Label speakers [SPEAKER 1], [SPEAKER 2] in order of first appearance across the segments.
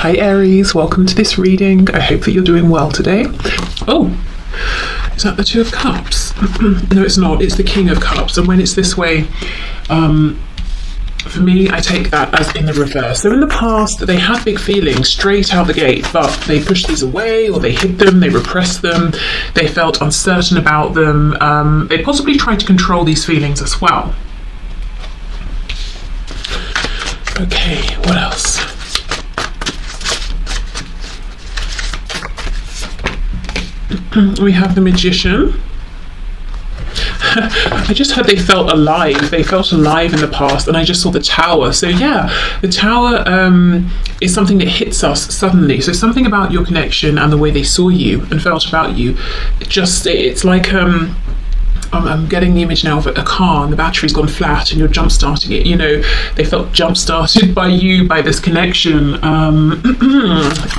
[SPEAKER 1] Hi Aries, welcome to this reading. I hope that you're doing well today. Oh, is that the Two of Cups? No, it's not. It's the King of Cups. And when it's this way, for me, I take that as in the reverse. So in the past, they had big feelings straight out the gate, but they pushed these away, or they hid them, they repressed them, they felt uncertain about them. They possibly tried to control these feelings as well. Okay, what else? We have the Magician. I just heard they felt alive. They felt alive in the past, and I just saw the Tower. So yeah, the Tower is something that hits us suddenly. So something about your connection and the way they saw you and felt about you. It's like I'm getting the image now of a car and the battery's gone flat and you're jump starting it. You know, they felt jump started by you, by this connection.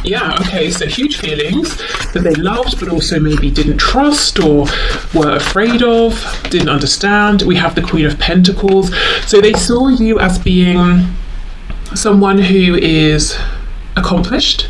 [SPEAKER 1] Yeah, okay, so huge feelings that they loved but also maybe didn't trust or were afraid of, didn't understand. We have the Queen of Pentacles. So they saw you as being someone who is accomplished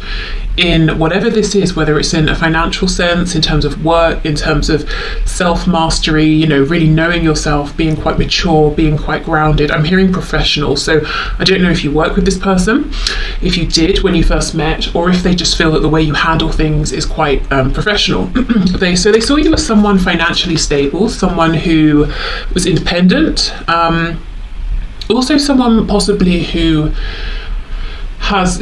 [SPEAKER 1] in whatever this is, whether it's in a financial sense, in terms of work, in terms of self-mastery, you know, really knowing yourself, being quite mature, being quite grounded. I'm hearing professional, so I don't know if you work with this person, if you did when you first met, or if they just feel that the way you handle things is quite professional. They saw you as someone financially stable, someone who was independent, also someone possibly who has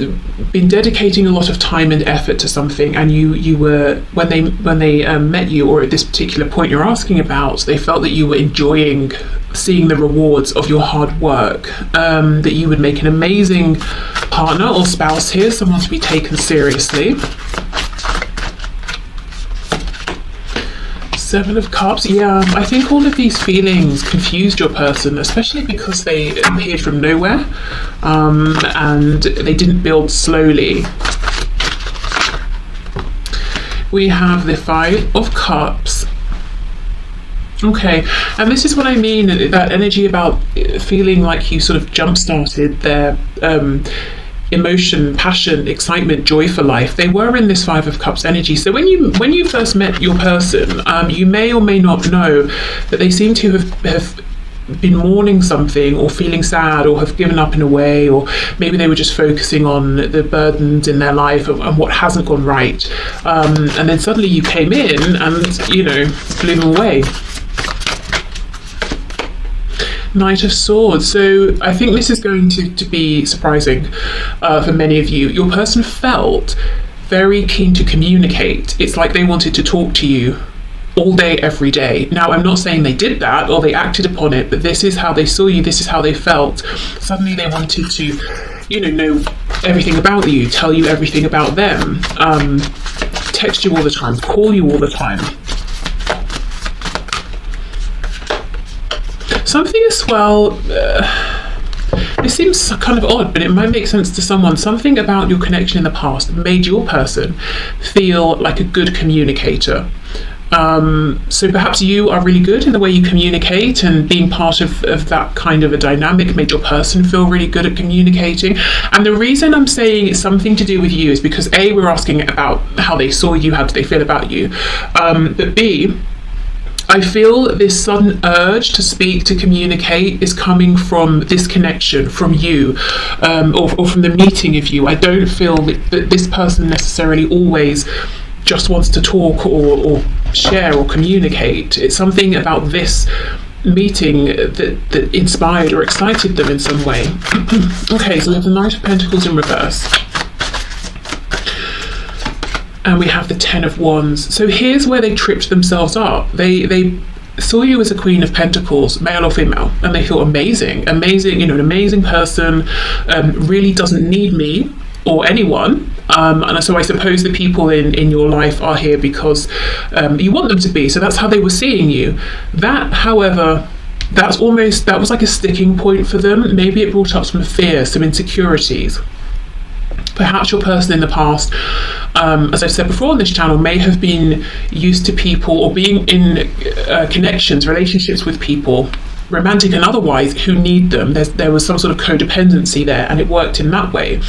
[SPEAKER 1] been dedicating a lot of time and effort to something, and you were, when they met you, or at this particular point you're asking about, they felt that you were enjoying seeing the rewards of your hard work, that you would make an amazing partner or spouse here, someone to be taken seriously. Seven of Cups. Yeah, I think all of these feelings confused your person, especially because they appeared from nowhere, and they didn't build slowly. We have the Five of Cups. Okay, and this is what I mean, that energy about feeling like you sort of jump-started their emotion, passion, excitement, joy for life. They were in this Five of Cups energy. So when you first met your person, you may or may not know that they seem to have been mourning something, or feeling sad, or have given up in a way, or maybe they were just focusing on the burdens in their life and what hasn't gone right. And then suddenly you came in and, you know, blew them away. Knight of Swords. So I think this is going to be surprising for many of you. Your person felt very keen to communicate. It's like they wanted to talk to you all day, every day. Now, I'm not saying they did that or they acted upon it, but this is how they saw you, this is how they felt. Suddenly they wanted to, you know everything about you, tell you everything about them, text you all the time, call you all the time. Something as well, this seems kind of odd, but it might make sense to someone. Something about your connection in the past made your person feel like a good communicator. So perhaps you are really good in the way you communicate, and being part of that kind of a dynamic made your person feel really good at communicating. And the reason I'm saying it's something to do with you is because A, we're asking about how they saw you, how did they feel about you, but B, I feel this sudden urge to speak, to communicate, is coming from this connection, from you, or from the meeting of you. I don't feel that this person necessarily always just wants to talk or share or communicate. It's something about this meeting that inspired or excited them in some way. Okay, so we have the Knight of Pentacles in reverse. And we have the Ten of Wands. So here's where they tripped themselves up. They saw you as a Queen of Pentacles, male or female, and they feel amazing, you know, an amazing person, really doesn't need me or anyone. And so I suppose the people in your life are here because you want them to be. So that's how they were seeing you. That, however, that was like a sticking point for them. Maybe it brought up some fear, some insecurities. Perhaps your person in the past, as I've said before on this channel, may have been used to people or being in connections, relationships with people, romantic and otherwise, who need them. There was some sort of codependency there, and it worked in that way.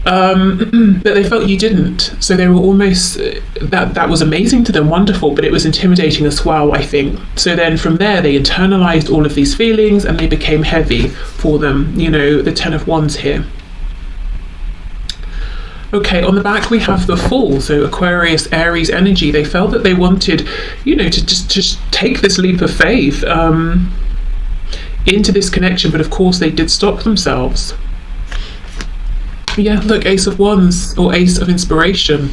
[SPEAKER 1] But they felt you didn't. So they were almost, that was amazing to them, wonderful, but it was intimidating as well, I think. So then from there, they internalized all of these feelings and they became heavy for them, you know, the 10 of Wands here. Okay, on the back we have the Fool, so Aquarius, Aries energy. They felt that they wanted, you know, to just take this leap of faith into this connection, but of course they did stop themselves. Yeah, look, Ace of Wands or Ace of Inspiration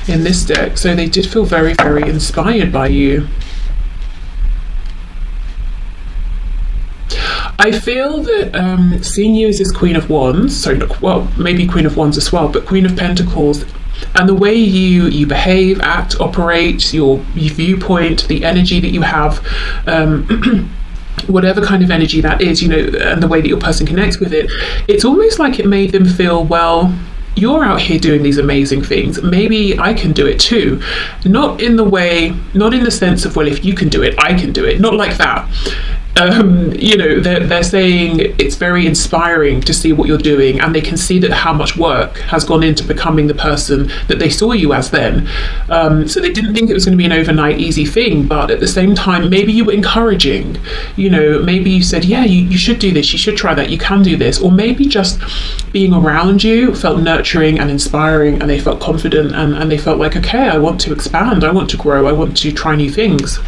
[SPEAKER 1] in this deck. So they did feel very, very inspired by you. I feel that seeing you as this Queen of Wands, so well, maybe Queen of Wands as well, but Queen of Pentacles, and the way you behave, act, operate, your viewpoint, the energy that you have, whatever kind of energy that is, you know, and the way that your person connects with it, it's almost like it made them feel, well, you're out here doing these amazing things, maybe I can do it too. Not in the sense of, well, if you can do it, I can do it, not like that. You know, they're saying it's very inspiring to see what you're doing, and they can see that how much work has gone into becoming the person that they saw you as then. So they didn't think it was going to be an overnight easy thing, but at the same time, maybe you were encouraging, you know, maybe you said, yeah, you should do this, you should try that, you can do this, or maybe just being around you felt nurturing and inspiring, and they felt confident, and they felt like, okay, I want to expand, I want to grow, I want to try new things.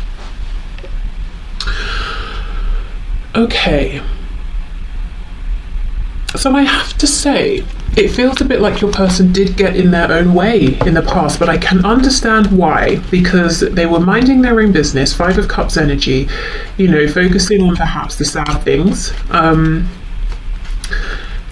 [SPEAKER 1] Okay, so I have to say, it feels a bit like your person did get in their own way in the past, but I can understand why, because they were minding their own business, 5 of Cups energy, you know, focusing on perhaps the sad things,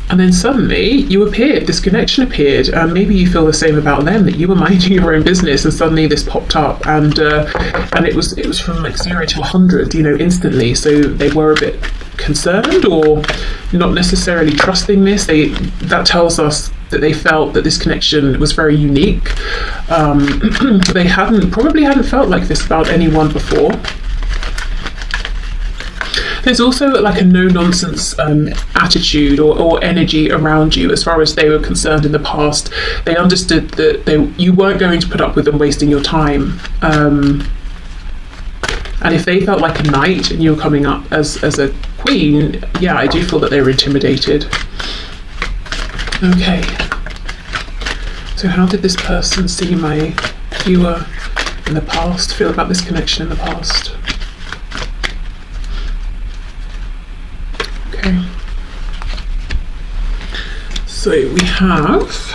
[SPEAKER 1] and then suddenly you appeared, this connection appeared, and maybe you feel the same about them, that you were minding your own business and suddenly this popped up, and it was from like 0 to 100, you know, instantly. So they were a bit concerned or not necessarily trusting this. That tells us that they felt that this connection was very unique. They probably hadn't felt like this about anyone before. There's also like a no-nonsense attitude or energy around you as far as they were concerned in the past. They understood that you weren't going to put up with them wasting your time. And if they felt like a knight and you were coming up as a queen, yeah, I do feel that they were intimidated. Okay. So how did this person see my viewer in the past, feel about this connection in the past? Okay. So we have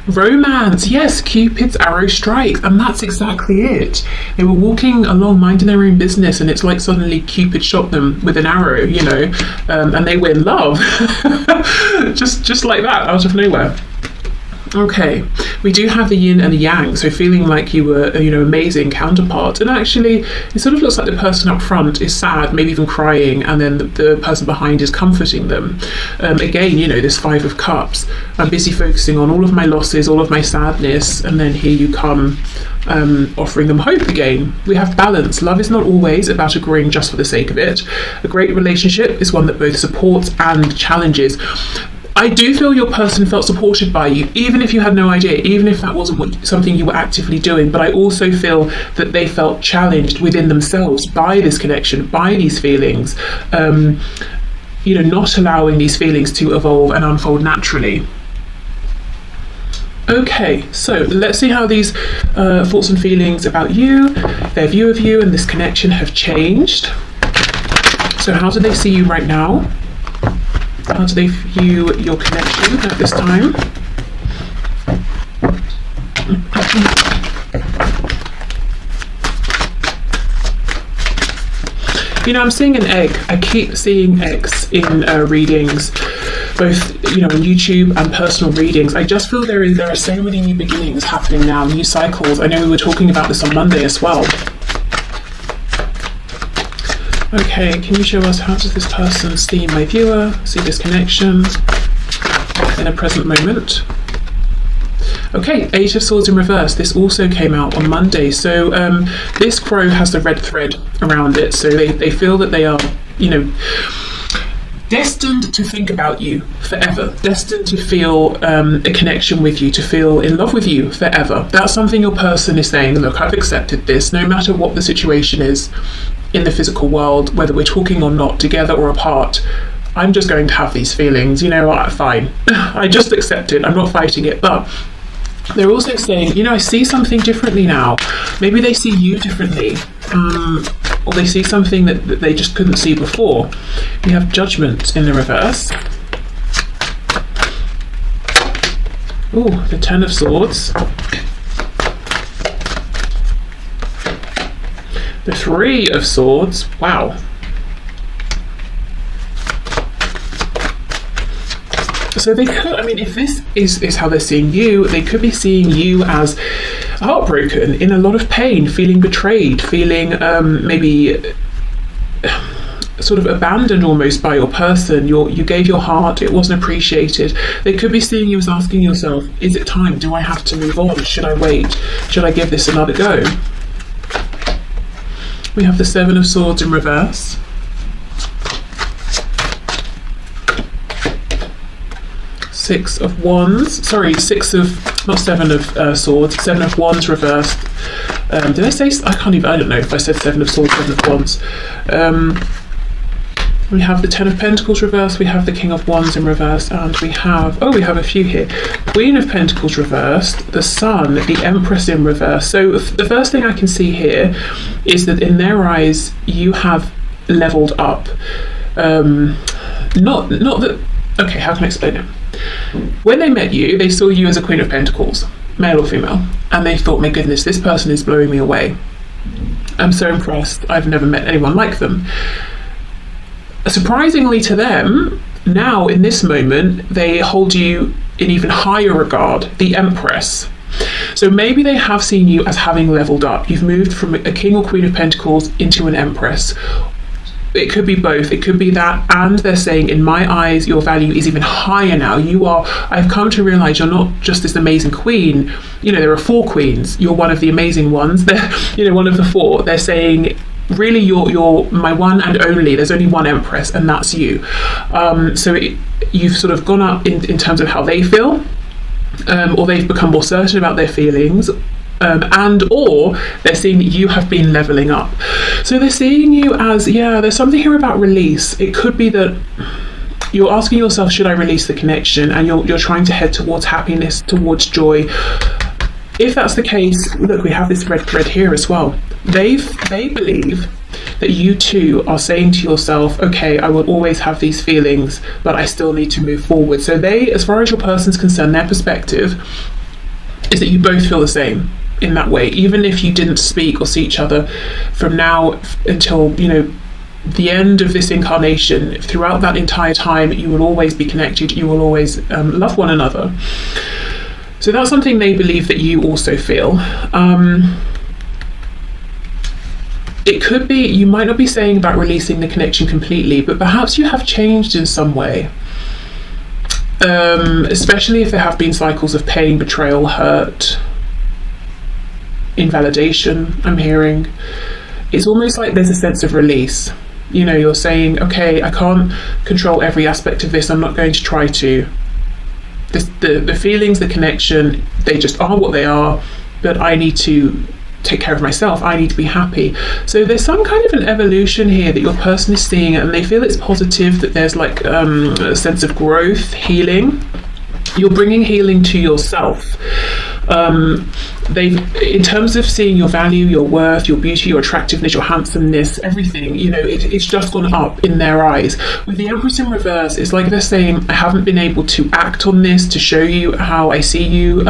[SPEAKER 1] romance. Yes, Cupid's arrow strikes, and that's exactly it. They were walking along minding their own business, and it's like suddenly Cupid shot them with an arrow, you know, and they were in love. just like that, out of nowhere. Okay, we do have the yin and the yang, so feeling like you were, you know, amazing counterpart, and actually it sort of looks like the person up front is sad, maybe even crying, and then the person behind is comforting them. Again, you know, this 5 of Cups, I'm busy focusing on all of my losses, all of my sadness, and then here you come offering them hope again. We have balance. Love is not always about agreeing just for the sake of it. A great relationship is one that both supports and challenges. I do feel your person felt supported by you, even if you had no idea, even if that wasn't something you were actively doing. But I also feel that they felt challenged within themselves by this connection, by these feelings, you know, not allowing these feelings to evolve and unfold naturally. Okay, so let's see how these thoughts and feelings about you, their view of you and this connection have changed. So how do they see you right now? How do they view your connection at this time? You know, I'm seeing an egg. I keep seeing eggs in readings, both, you know, on YouTube and personal readings. I just feel there are so many new beginnings happening now, new cycles. I know we were talking about this on Monday as well. Okay, can you show us how does this person see my viewer, see this connection in a present moment? Okay, 8 of Swords in reverse. This also came out on Monday. So this crow has the red thread around it. So they feel that they are, you know, destined to think about you forever, destined to feel a connection with you, to feel in love with you forever. That's something your person is saying, look, I've accepted this, no matter what the situation is in the physical world, whether we're talking or not, together or apart, I'm just going to have these feelings, fine. I just accept it, I'm not fighting it. But they're also saying, I see something differently now. Maybe they see you differently, or they see something that they just couldn't see before. We have Judgment in the reverse. Ooh, the Ten of Swords. The Three of Swords. Wow. So they could, if this is how they're seeing you, they could be seeing you as heartbroken, in a lot of pain, feeling betrayed, feeling maybe sort of abandoned almost by your person. You gave your heart, it wasn't appreciated. They could be seeing you as asking yourself, is it time? Do I have to move on? Should I wait? Should I give this another go? We have the Seven of Swords in reverse. Six of Wands, not Seven of Swords, Seven of Wands reversed. Did I say, I don't know if I said Seven of Swords, Seven of Wands. We have the Ten of Pentacles reversed, we have the King of Wands in reverse, and we have a few here. Queen of Pentacles reversed, the Sun, the Empress in reverse. So the first thing I can see here is that in their eyes, you have leveled up. Not that, okay, how can I explain it? When they met you, they saw you as a Queen of Pentacles, male or female, and they thought, my goodness, this person is blowing me away. I'm so impressed. I've never met anyone like them. Surprisingly to them, now in this moment, they hold you in even higher regard, the Empress. So maybe they have seen you as having leveled up. You've moved from a King or Queen of Pentacles into an Empress. It could be both. It could be that, and they're saying, in my eyes, your value is even higher now. I've come to realize you're not just this amazing queen. There are 4 queens. You're one of the amazing ones. They're, one of the 4. They're saying, really, you're my one and only. There's only one Empress, and that's you. You've sort of gone up in terms of how they feel, or they've become more certain about their feelings. Or they're seeing that you have been leveling up. So they're seeing you as, there's something here about release. It could be that you're asking yourself, should I release the connection? And you're trying to head towards happiness, towards joy. If that's the case, look, we have this red thread here as well. They believe that you too are saying to yourself, okay, I will always have these feelings, but I still need to move forward. So they, as far as your person's concerned, their perspective is that you both feel the same in that way. Even if you didn't speak or see each other from now until, the end of this incarnation, throughout that entire time, you will always be connected, you will always love one another. So that's something they believe that you also feel. It could be, you might not be saying about releasing the connection completely, but perhaps you have changed in some way. Especially if there have been cycles of pain, betrayal, hurt, invalidation, I'm hearing. It's almost like there's a sense of release. You're saying, okay, I can't control every aspect of this, I'm not going to try to. The feelings, the connection, they just are what they are, but I need to take care of myself, I need to be happy. So there's some kind of an evolution here that your person is seeing, and they feel it's positive, that there's like a sense of growth, healing. You're bringing healing to yourself. In terms of seeing your value, your worth, your beauty, your attractiveness, your handsomeness, everything, it's just gone up in their eyes. With the Empress in reverse, it's like they're saying, I haven't been able to act on this to show you how I see you.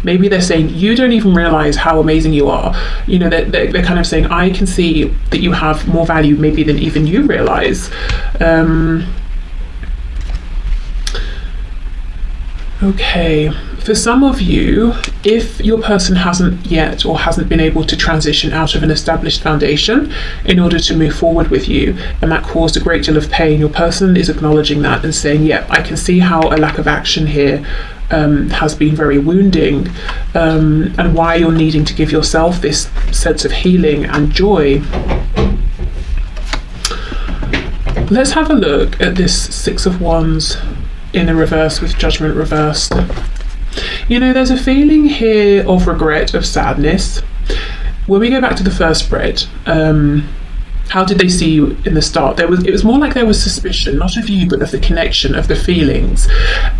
[SPEAKER 1] Maybe they're saying, you don't even realize how amazing you are. They're kind of saying, I can see that you have more value maybe than even you realize. Okay, for some of you, if your person hasn't yet or hasn't been able to transition out of an established foundation in order to move forward with you, and that caused a great deal of pain, your person is acknowledging that and saying, yeah, I can see how a lack of action here has been very wounding, and why you're needing to give yourself this sense of healing and joy. Let's have a look at this Six of Wands in the reverse with Judgment reversed. You know, there's a feeling here of regret, of sadness. When we go back to the first spread, how did they see you in the start? It was more like there was suspicion, not of you, but of the connection, of the feelings.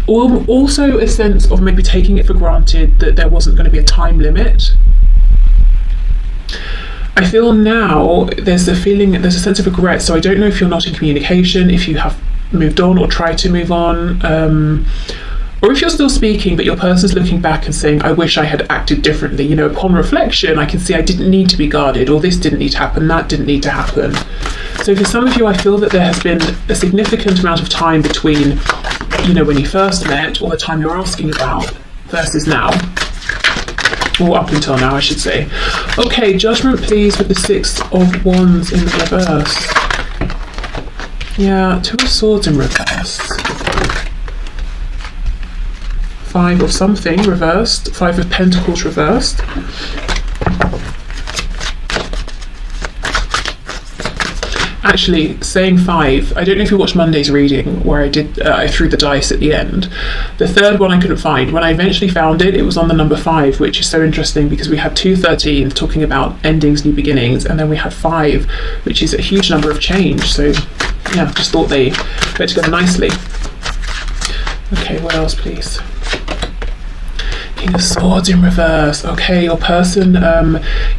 [SPEAKER 1] Also a sense of maybe taking it for granted that there wasn't going to be a time limit. I feel now there's a sense of regret, so I don't know if you're not in communication, if you have moved on or tried to move on, or if you're still speaking but your person's looking back and saying, I wish I had acted differently. You know, upon reflection I can see I didn't need to be guarded, or this didn't need to happen, that didn't need to happen. So for some of you, I feel that there has been a significant amount of time between, you know, when you first met or the time you're asking about versus now. Or up until now, I should say. Okay, Judgment please with the Six of Wands in the reverse. Yeah, Two of Swords in reverse. Five of something reversed. Five of Pentacles reversed. Actually, saying five, I don't know if you watched Monday's reading where I threw the dice at the end. The third one I couldn't find. When I eventually found it, it was on the number 5, which is so interesting because we had 213 talking about endings, new beginnings, and then we had 5, which is a huge number of change. So yeah, just thought they go together nicely. Okay, what else please? King of Swords in reverse. Okay, your person,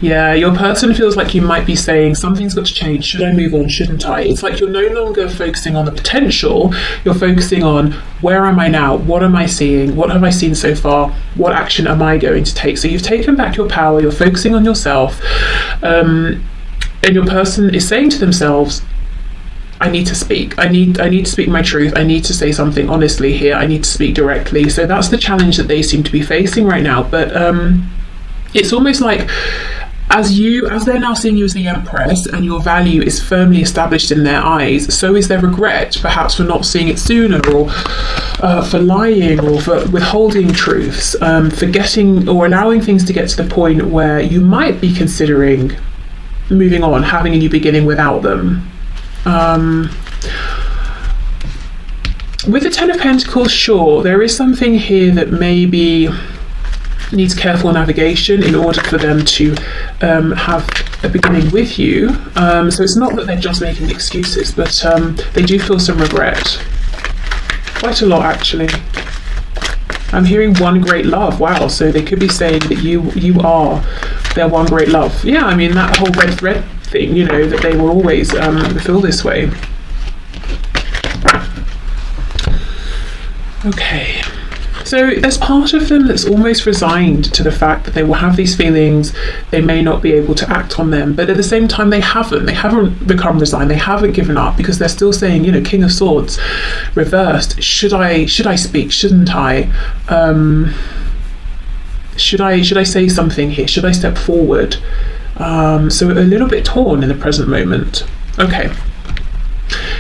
[SPEAKER 1] your person feels like you might be saying something's got to change. Should I move on? Shouldn't I? It's like you're no longer focusing on the potential. You're focusing on where am I now? What am I seeing? What have I seen so far? What action am I going to take? So you've taken back your power. You're focusing on yourself, and your person is saying to themselves, I need to speak. I need to speak my truth. I need to say something honestly here. I need to speak directly. So that's the challenge that they seem to be facing right now. But it's almost like as they're now seeing you as the Empress and your value is firmly established in their eyes, so is their regret, perhaps for not seeing it sooner, or for lying, or for withholding truths, forgetting or allowing things to get to the point where you might be considering moving on, having a new beginning without them. With the Ten of Pentacles, sure, there is something here that maybe needs careful navigation in order for them to have a beginning with you. So it's not that they're just making excuses, but they do feel some regret. Quite a lot, actually. I'm hearing one great love. Wow, so they could be saying that you are their one great love. Yeah, I mean, that whole red thread thing, you know, that they will always feel this way. Okay, so there's part of them that's almost resigned to the fact that they will have these feelings, they may not be able to act on them, but at the same time they haven't become resigned, they haven't given up, because they're still saying, you know, King of Swords reversed, should I speak, shouldn't I, should I say something here, should I step forward? So a little bit torn in the present moment. Okay.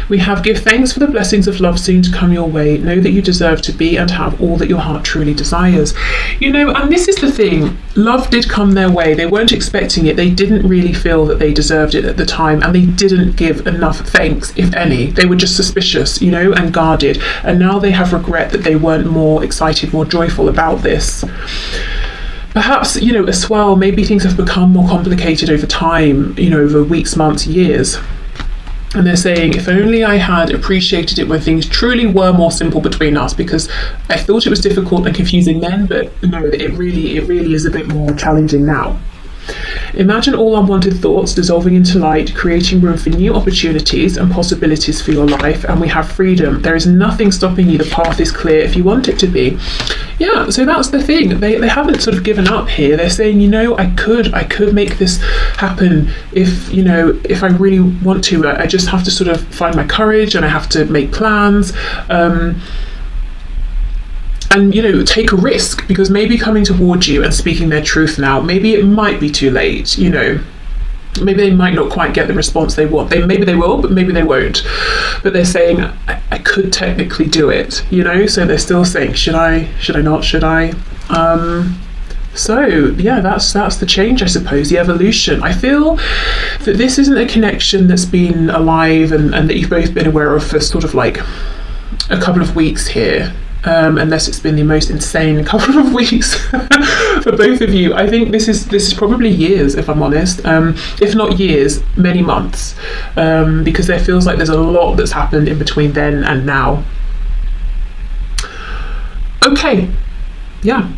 [SPEAKER 1] We have give thanks for the blessings of love soon to come your way. Know that you deserve to be and have all that your heart truly desires. You know, and this is the thing. Love did come their way. They weren't expecting it. They didn't really feel that they deserved it at the time, and they didn't give enough thanks, if any. They were just suspicious, you know, and guarded. And now they have regret that they weren't more excited, more joyful about this. Perhaps, you know, as well, maybe things have become more complicated over time, you know, over weeks, months, years. And they're saying, if only I had appreciated it when things truly were more simple between us, because I thought it was difficult and confusing then, but no, it really is a bit more challenging now. Imagine all unwanted thoughts dissolving into light, creating room for new opportunities and possibilities for your life, and we have freedom. There is nothing stopping you. The path is clear if you want it to be. Yeah, so that's the thing. They haven't sort of given up here. They're saying, you know, I could make this happen if, you know, if I really want to. I just have to sort of find my courage, and I have to make plans. And, you know, take a risk, because maybe coming towards you and speaking their truth now, maybe it might be too late, you know. Maybe they might not quite get the response they want. Maybe they will, but maybe they won't. But they're saying, I could technically do it, you know. So they're still saying, should I not, should I? So yeah, that's the change, I suppose, the evolution. I feel that this isn't a connection that's been alive and that you've both been aware of for sort of like a couple of weeks here, unless it's been the most insane couple of weeks for both of you. I think this is probably years, if I'm honest, if not years, many months, because there feels like there's a lot that's happened in between then and now. Okay, yeah.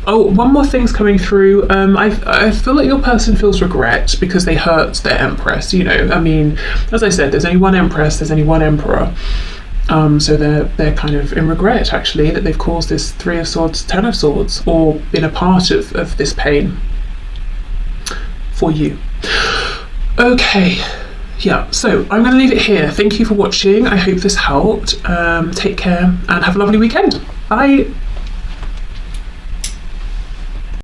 [SPEAKER 1] Oh, one more thing's coming through. I feel like your person feels regret because they hurt their Empress. You know, I mean, as I said, there's only one Empress, there's only one Emperor. So they're kind of in regret, actually, that they've caused this 3 of Swords, 10 of Swords, or been a part of this pain for you. Okay, yeah, so I'm going to leave it here. Thank you for watching. I hope this helped. Take care and have a lovely weekend. Bye.